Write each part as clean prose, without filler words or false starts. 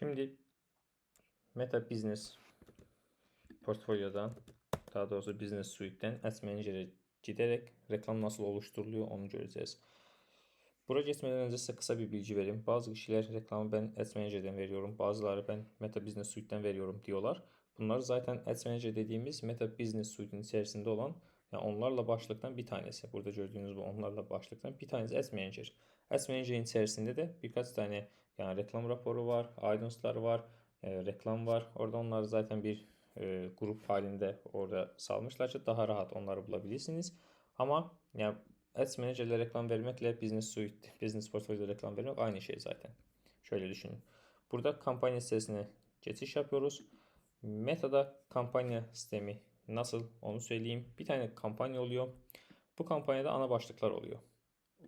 Şimdi Meta Business portfolyodan, daha doğrusu Business Suite'den Ads Manager'e giderek reklam nasıl oluşturuluyor onu göreceğiz. Buraya geçmeden önce size kısa bir bilgi vereyim. Bazı kişiler reklamı ben Ads Manager'den veriyorum, bazıları ben Meta Business Suite'den veriyorum diyorlar. Bunlar zaten Ads Manager dediğimiz Meta Business Suite'in içerisinde olan, yani onlarla başlıktan bir tanesi. Burada gördüğünüz bu onlarla başlıktan bir tanesi Ads Manager. Ads Manager'in içerisinde de birkaç tane yani reklam raporu var, aydınlıklar var, reklam var. Orada onlar zaten bir grup halinde orada salmışlarsa daha rahat onları bulabilirsiniz. Ama yani Ads Manager'le reklam vermekle Business Suite, Business Portfolyo'da reklam vermek aynı şey zaten. Şöyle düşünün. Burada kampanya sitesine geçiş yapıyoruz. Meta'da kampanya sistemi nasıl onu söyleyeyim. Bir tane kampanya oluyor. Bu kampanyada ana başlıklar oluyor.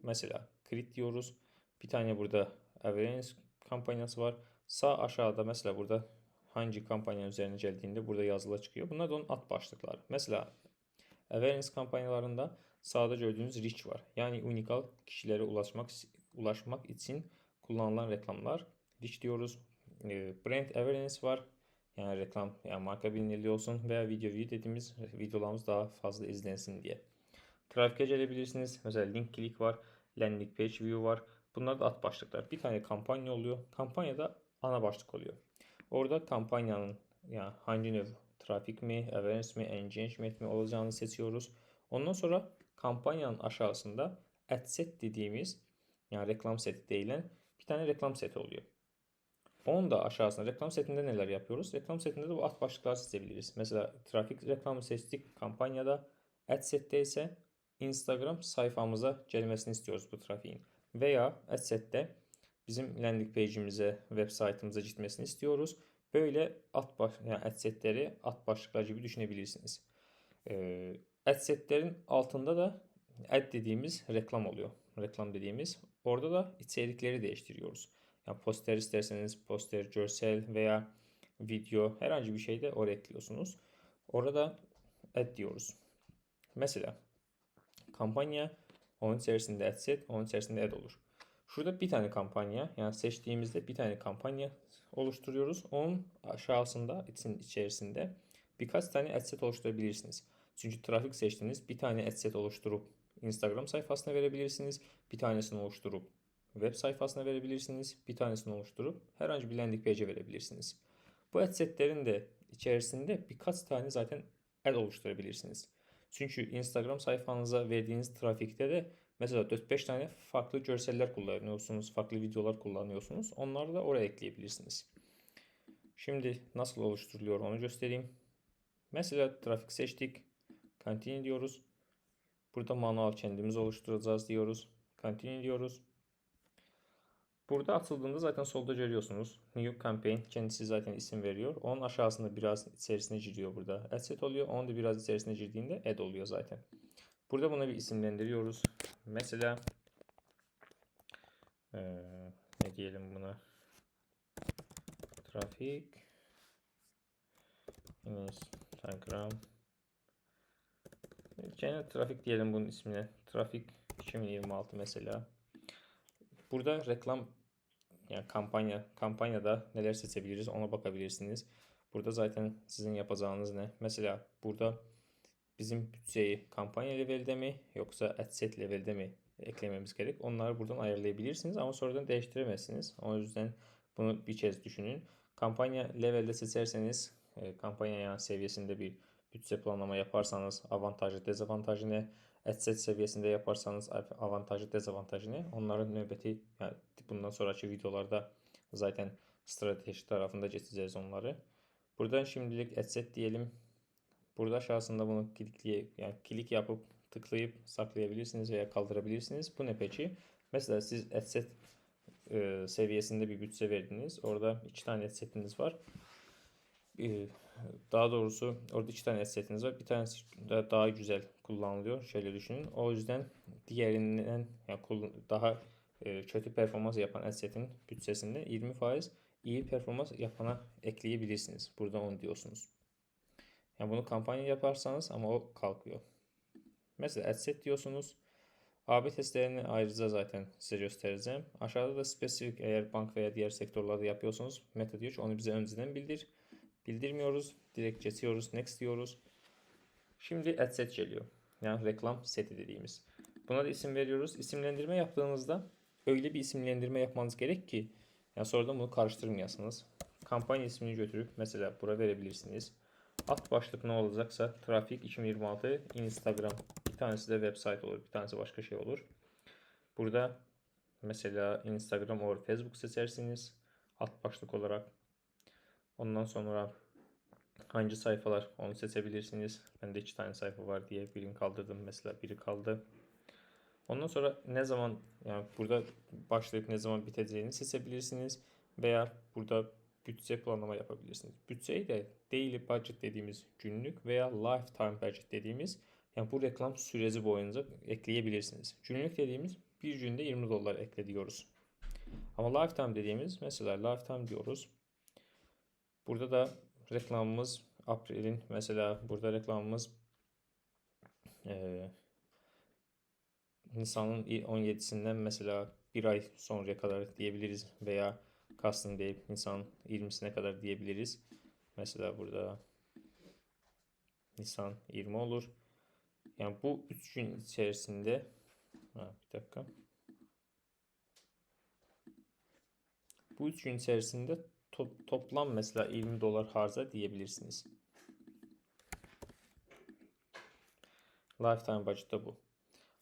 Mesela click diyoruz. Bir tane burada awareness kampanyası var. Sağ aşağıda mesela burada hangi kampanya üzerine geldiğinde burada yazılı çıkıyor. Bunlar da onun alt başlıkları. Mesela awareness kampanyalarında sağda gördüğünüz reach var. Yani unikal kişilere ulaşmak için kullanılan reklamlar. Reach diyoruz. Brand awareness var. Yani reklam, yani marka bilinirliği olsun veya video view dediğimiz videolarımız daha fazla izlensin diye. Trafik'e gelebilirsiniz. Mesela link click var. Landing page view var. Bunlar da alt başlıklar. Bir tane kampanya oluyor. Kampanyada ana başlık oluyor. Orada kampanyanın yani hangi növ, trafik mi, awareness mi, engagement mi olacağını seçiyoruz. Ondan sonra kampanyanın aşağısında ad set dediğimiz, yani reklam seti değilen bir tane reklam seti oluyor. Onun da aşağısında reklam setinde neler yapıyoruz? Reklam setinde de bu alt başlıkları seçebiliriz. Mesela trafik reklamı seçtik kampanyada. Ad sette ise Instagram sayfamıza gelmesini istiyoruz bu trafiğin. Veya ad sette bizim landing page'imize, web site'ımıza gitmesini istiyoruz. Böyle yani ad setleri alt başlıklar gibi düşünebilirsiniz. Ad setlerin altında da ad dediğimiz reklam oluyor. Reklam dediğimiz. Orada da içerikleri değiştiriyoruz. Yani poster isterseniz poster, görsel veya video herhangi bir şey de oraya ekliyorsunuz. Orada ad diyoruz. Mesela kampanya, onun içerisinde ad set, onun içerisinde ad olur. Şurada bir tane kampanya, yani seçtiğimizde bir tane kampanya oluşturuyoruz. Onun aşağısında içerisinde birkaç tane ad set oluşturabilirsiniz. Çünkü trafik seçtiniz, bir tane ad set oluşturup Instagram sayfasına verebilirsiniz. Bir tanesini oluşturup web sayfasına verebilirsiniz. Bir tanesini oluşturup herhangi bir landing page'e verebilirsiniz. Bu ad setlerin de içerisinde birkaç tane zaten ad oluşturabilirsiniz. Çünkü Instagram sayfanıza verdiğiniz trafikte de mesela 4-5 tane farklı görseller kullanıyorsunuz, farklı videolar kullanıyorsunuz. Onları da oraya ekleyebilirsiniz. Şimdi nasıl oluşturuluyor onu göstereyim. Mesela trafik seçtik. Continue diyoruz. Burada manuel kendimiz oluşturacağız diyoruz. Continue diyoruz. Burada atıldığında zaten solda görüyorsunuz. New campaign kendisi zaten isim veriyor. Onun aşağısında biraz içerisine giriyor burada. Asset oluyor. Onun da biraz içerisine girdiğinde add oluyor zaten. Burada bunu bir isimlendiriyoruz. Mesela ne diyelim buna? Trafik Instagram. Genel trafik diyelim bunun ismine. Trafik 2026 mesela. Burada reklam, yani kampanyada neler seçebiliriz ona bakabilirsiniz. Burada zaten sizin yapacağınız ne? Mesela burada bizim bütçeyi kampanya levelde mi yoksa ad set levelde mi eklememiz gerek? Onları buradan ayarlayabilirsiniz ama sonradan değiştiremezsiniz. O yüzden bunu bir kez düşünün. Kampanya levelde seçerseniz kampanya seviyesinde bir bütçe planlama yaparsanız avantajı dezavantajı ne? Ad set seviyesinde yaparsanız avantajı dezavantajı ne? Onların nöbeti, yani bundan sonraki videolarda zaten strateji tarafında geçeceğiz onları. Buradan şimdilik ad set diyelim. Burada aşağısında bunu yani klik yapıp tıklayıp saklayabilirsiniz veya kaldırabilirsiniz. Bu ne peki? Mesela siz adset seviyesinde bir bütçe verdiniz. Orada 2 tane adsetiniz var. Daha doğrusu orada 2 tane adsetiniz var. Bir tanesi daha güzel kullanılıyor. Şöyle düşünün. O yüzden diğerinden yani daha kötü performans yapan adsetin bütçesinde 20% iyi performans yapana ekleyebilirsiniz. Burada onu diyorsunuz. Yani bunu kampanya yaparsanız ama o kalkıyor. Mesela ad set diyorsunuz. AB testlerini ayrıca zaten size göstereceğim. Aşağıda da spesifik, eğer bank veya diğer sektörlerde yapıyorsanız Meta diyor ki onu bize önceden bildir. Bildirmiyoruz. Direkt geçiyoruz. Next diyoruz. Şimdi ad set geliyor. Yani reklam seti dediğimiz. Buna da isim veriyoruz. İsimlendirme yaptığınızda öyle bir isimlendirme yapmanız gerek ki yani sonradan bunu karıştırmayasınız. Kampanya ismini götürüp mesela buraya verebilirsiniz. Alt başlık ne olacaksa trafik 2026 Instagram. Bir tanesi de website olur. Bir tanesi başka şey olur. Burada mesela Instagram or Facebook seçersiniz. Alt başlık olarak. Ondan sonra hangi sayfalar onu seçebilirsiniz. Bende 2 tane sayfa var diye birini kaldırdım. Mesela biri kaldı. Ondan sonra ne zaman yani burada başlayıp ne zaman biteceğini seçebilirsiniz. Veya burada bütçe planlama yapabilirsiniz. Bütçeyi de daily budget dediğimiz günlük veya lifetime budget dediğimiz yani bu reklam süresi boyunca ekleyebilirsiniz. Günlük dediğimiz bir günde $20 ekle diyoruz. Ama lifetime dediğimiz mesela lifetime diyoruz. Burada da reklamımız April'in mesela burada reklamımız Nisan'ın 17'sinden mesela bir ay sonraya kadar diyebiliriz veya custom deyip Nisan 20'sine kadar diyebiliriz. Mesela burada Nisan 20 olur. Yani bu 3 gün içerisinde bir dakika. Bu 3 gün içerisinde toplam mesela $20 harca diyebilirsiniz. Lifetime budget da bu.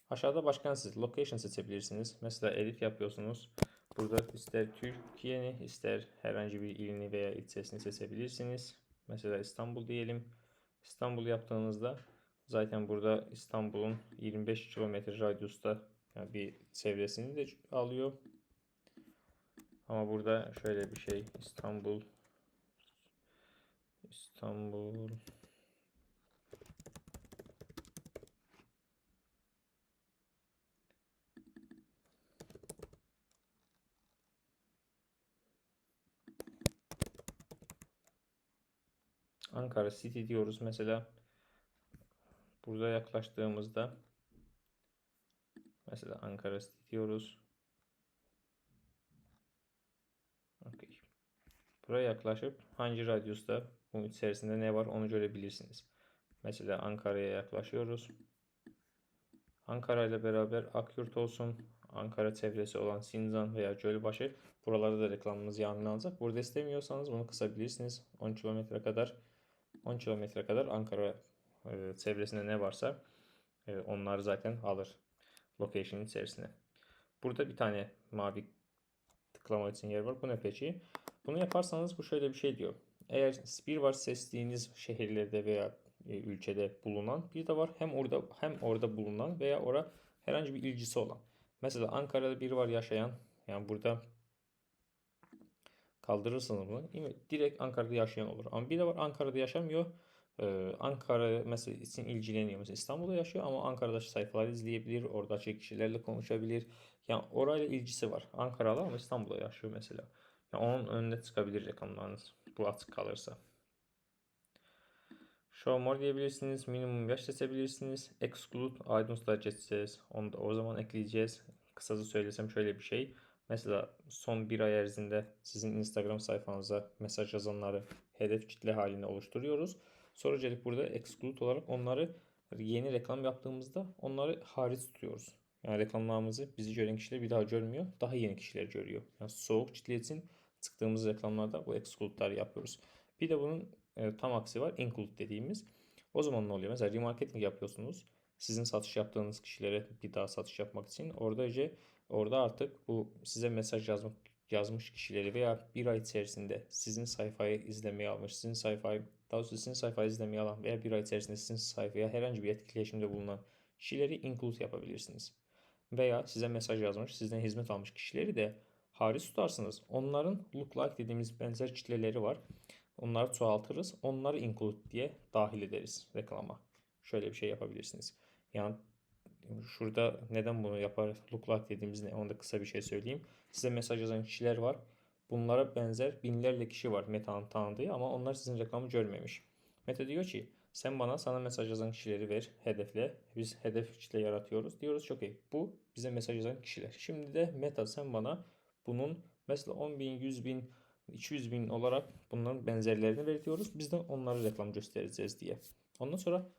Aşağıda başkan siz location seçebilirsiniz. Mesela edit yapıyorsunuz. Burada ister Türkiye'ni ister herhangi bir ilini veya ilçesini seçebilirsiniz. Mesela İstanbul diyelim. İstanbul yaptığınızda zaten burada İstanbul'un 25 kilometre radyusta yani bir çevresini de alıyor. Ama burada şöyle bir şey İstanbul Ankara City diyoruz mesela. Burada yaklaştığımızda mesela Ankara City diyoruz. Okay. Buraya yaklaşıp hangi radyusta bunun içerisinde ne var onu görebilirsiniz. Mesela Ankara'ya yaklaşıyoruz. Ankara ile beraber Akyurt olsun, Ankara çevresi olan Sincan veya Gölbaşı buralarda da reklamımız yayınlanacak. Burada istemiyorsanız bunu kısabilirsiniz. 10 kilometre kadar 10 kilometre kadar Ankara çevresinde ne varsa onlar zaten alır location'ın içerisine. Burada bir tane mavi tıklama için yer var. Bu ne peki? Bunu yaparsanız bu şöyle bir şey diyor. Eğer bir var seçtiğiniz şehirlerde veya ülkede bulunan bir de var hem orada bulunan veya herhangi bir ilgisi olan. Mesela Ankara'da biri var yaşayan yani burada kaldırırsınız bunu. Direkt Ankara'da yaşayan olur. Ama bir de var Ankara'da yaşamıyor. Ankara mesela için ilgileniyor. Mesela İstanbul'da yaşıyor ama Ankara'daki sayfaları izleyebilir. Oradaki kişilerle konuşabilir. Yani orayla ilgisi var. Ankaralı ama İstanbul'da yaşıyor mesela. Yani onun önüne çıkabilir reklamlarınız. Bu açık kalırsa. Show more diyebilirsiniz. Minimum yaş seçebilirsiniz. Exclude items'lar geçeceğiz. Onu da o zaman ekleyeceğiz. Kısaca söylesem şöyle bir şey. Mesela son bir ay ərzində sizin Instagram sayfanıza mesaj yazanları hedef kitle halinde oluşturuyoruz. Sonra gelip burada exclude olarak onları yeni reklam yaptığımızda onları hariç tutuyoruz. Yani reklamlarımızı bizi gören kişiler bir daha görmüyor. Daha yeni kişiler görüyor. Yani soğuk kitle için çıktığımız reklamlarda bu exclude'ları yapıyoruz. Bir de bunun tam aksi var. Include dediğimiz. O zaman ne oluyor? Mesela remarketing yapıyorsunuz. Sizin satış yaptığınız kişilere bir daha satış yapmak için orada artık bu size mesaj yazmış kişileri veya bir ay içerisinde sizin sayfayı izlemeye almış, sizin sayfayı izlemeye alan veya bir ay içerisinde sizin sayfaya herhangi bir etkileşimde bulunan kişileri include yapabilirsiniz. Veya size mesaj yazmış, sizden hizmet almış kişileri de hariç tutarsınız. Onların lookalike dediğimiz benzer kitleleri var. Onları çoğaltırız. Onları include diye dahil ederiz reklama. Şöyle bir şey yapabilirsiniz. Yani şurada neden bunu yapar? Lookalike dediğimiz ne? Onu da kısa bir şey söyleyeyim. Size mesaj yazan kişiler var. Bunlara benzer binlerce kişi var Meta'nın tanıdığı ama onlar sizin reklamı görmemiş. Meta diyor ki Sen bana sana mesaj yazan kişileri ver, hedefle. Biz hedef kitle yaratıyoruz. Diyoruz çok iyi. Bu bize mesaj yazan kişiler. Şimdi de Meta sen bana bunun mesela 10 bin, 100 bin, 200 bin olarak bunların benzerlerini ver diyoruz. Biz de onları reklam göstereceğiz diye. Ondan sonra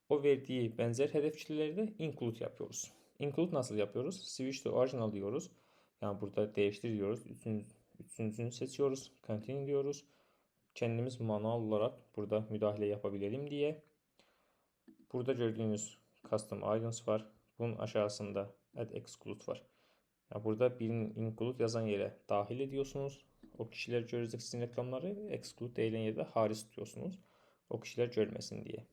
o verdiği benzer hedef kitleleri de include yapıyoruz. Include nasıl yapıyoruz? Switch to original diyoruz. Yani burada değiştir diyoruz. Üçüncüsünü seçiyoruz. Continue diyoruz. Kendimiz manuel olarak burada müdahale yapabilelim diye. Burada gördüğünüz custom items var. Bunun aşağısında add exclude var. Ya burada birinin include yazan yere dahil ediyorsunuz. O kişiler görecek sizin reklamları. Exclude değilen yerde hariç tutuyorsunuz. O kişiler görmesin diye.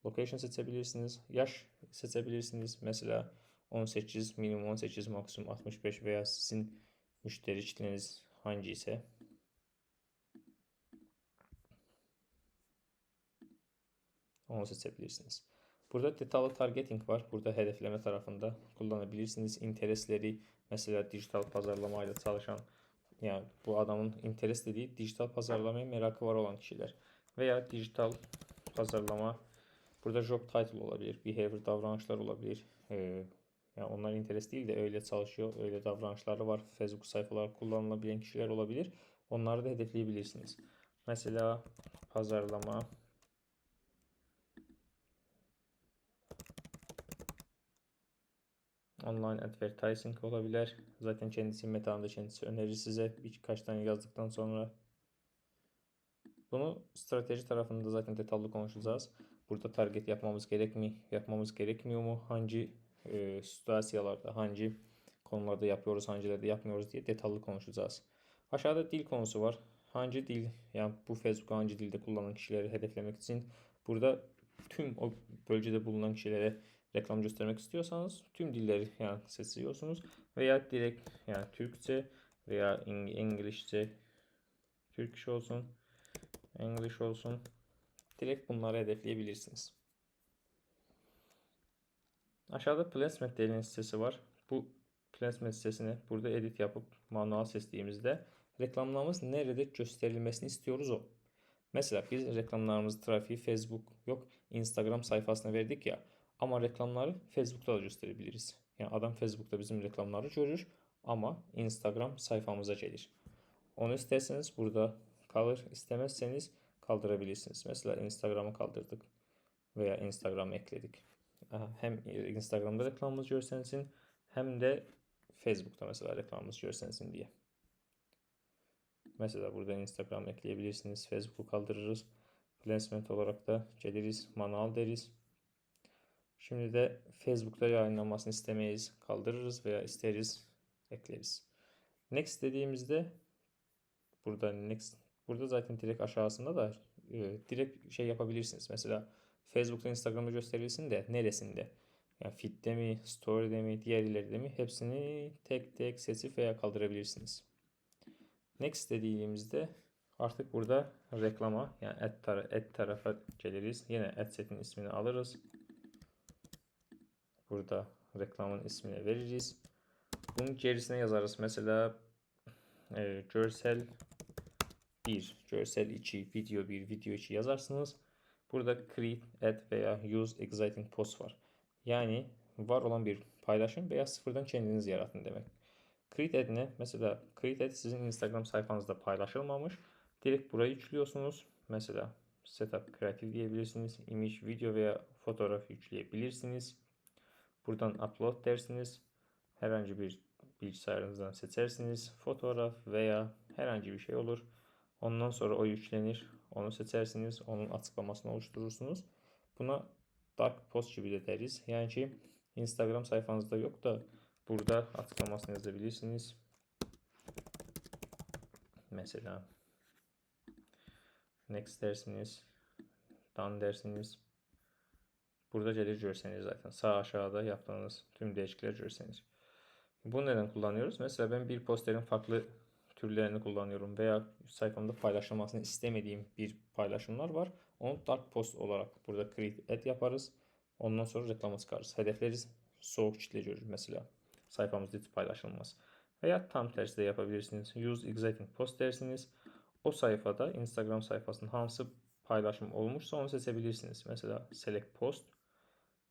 Location seçebilirsiniz. Yaş seçebilirsiniz. Mesela 18, minimum 18, maksimum 65 veya sizin müşteri kitleniz hangi ise onu seçebilirsiniz. Burada detaylı targeting var. Burada hedefleme tarafında kullanabilirsiniz. İnteresleri mesela dijital pazarlamayla çalışan, yani bu adamın interes dediği dijital pazarlamaya merakı var olan kişiler veya dijital pazarlama. Burada job title olabilir, behavior davranışlar olabilir. Yani onlar interes değil de öyle çalışıyor, öyle davranışları var. Facebook sayfalar kullanılabilen kişiler olabilir. Onları da hedefleyebilirsiniz. Mesela pazarlama, online advertising olabilir. Zaten kendisi Meta'nın da kendisi önerir size birkaç tane yazdıktan sonra. Bunu strateji tarafında zaten detaylı konuşacağız. Burada target yapmamız gerek mi, yapmamız gerekmiyor mu? Hangi situasyonlarda, hangi konularda yapıyoruz, hangilerde yapmıyoruz diye detaylı konuşacağız. Aşağıda dil konusu var. Hangi dil, yani bu Facebook hangi dilde kullanan kişileri hedeflemek için burada tüm o bölgede bulunan kişilere reklam göstermek istiyorsanız tüm dilleri yani seçiyorsunuz veya direkt yani Türkçe veya İngilizce, Türkçe olsun, English olsun. Direkt bunları hedefleyebilirsiniz. Aşağıda placement denilen sitesi var. Bu placement sitesini burada edit yapıp manuel seçtiğimizde reklamlarımız nerede gösterilmesini istiyoruz o. Mesela biz reklamlarımızı trafiği Facebook yok Instagram sayfasına verdik ya, ama reklamları Facebook'ta da gösterebiliriz. Yani adam Facebook'ta bizim reklamları görür ama Instagram sayfamıza gelir. Onu isterseniz burada kalır, istemezseniz kaldırabilirsiniz. Mesela Instagram'ı kaldırdık veya Instagram ekledik. Hem Instagram'da reklamımız görsensin hem de Facebook'ta mesela reklamımız görsensin diye. Mesela burada Instagram ekleyebilirsiniz. Facebook'u kaldırırız. Placement olarak da geliriz. Manuel deriz. Şimdi de Facebook'ta yayınlanmasını istemeyiz. Kaldırırız veya isteriz. Ekleriz. Next dediğimizde burada next, burada zaten direkt aşağısında da direkt şey yapabilirsiniz. Mesela Facebook'ta Instagram'da gösterilsin de neresinde? Yani feed'de mi, story'de mi, diğer ileride mi? Hepsini tek tek seçip veya kaldırabilirsiniz. Next dediğimizde artık burada reklama yani ad tarafa geliriz. Yine ad set'in ismini alırız. Burada reklamın ismini veririz. Bunun gerisine yazarız. Mesela görsel 1, görsel 2, video 1, video 2 yazarsınız. Burada create, add veya use exciting post var. Yani var olan bir paylaşım veya sıfırdan kendiniz yaratın demek. Create add ne? Mesela create add sizin Instagram sayfanızda paylaşılmamış. Direkt burayı yüklüyorsunuz. Mesela setup creative diyebilirsiniz. Image, video veya fotoğraf yükleyebilirsiniz. Buradan upload dersiniz. Herhangi bir bilgisayarınızdan seçersiniz. Fotoğraf veya herhangi bir şey olur. Ondan sonra o yüklenir. Onu seçersiniz. Onun açıklamasını oluşturursunuz. Buna dark post gibi de deriz. Yani ki Instagram sayfanızda yok da burada açıklamasını yazabilirsiniz. Mesela next dersiniz. Done dersiniz. Burada gelir görseniz zaten. Sağ aşağıda yaptığınız tüm değişiklikler görseniz. Bunu neden kullanıyoruz? Mesela ben bir posterin farklı türlerini kullanıyorum veya sayfamda paylaşılmasını istemediğim bir paylaşımlar var. Onu dark post olarak burada create ad yaparız. Ondan sonra reklama çıkarız. Hedefleriz. Soğuk kitle görür mesela. Sayfamızda hiç paylaşılmaz. Veya tam tersi de yapabilirsiniz. Use exciting post dersiniz. O sayfada Instagram sayfasının hamısı paylaşım olmuşsa onu seçebilirsiniz. Mesela select post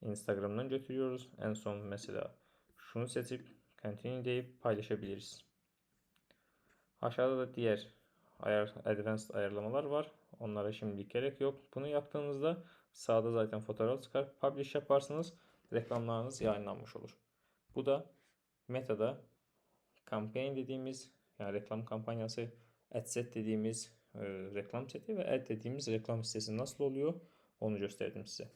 Instagram'dan götürüyoruz. En son mesela şunu seçip continue deyip paylaşabiliriz. Aşağıda da diğer advanced ayarlamalar var. Onlara şimdilik gerek yok. Bunu yaptığınızda sağda zaten fotoğraf çıkar. Publish yaparsınız. Reklamlarınız yayınlanmış olur. Bu da Meta'da campaign dediğimiz, yani reklam kampanyası, ad set dediğimiz reklam seti ve ad dediğimiz reklam sitesi nasıl oluyor onu gösterdim size.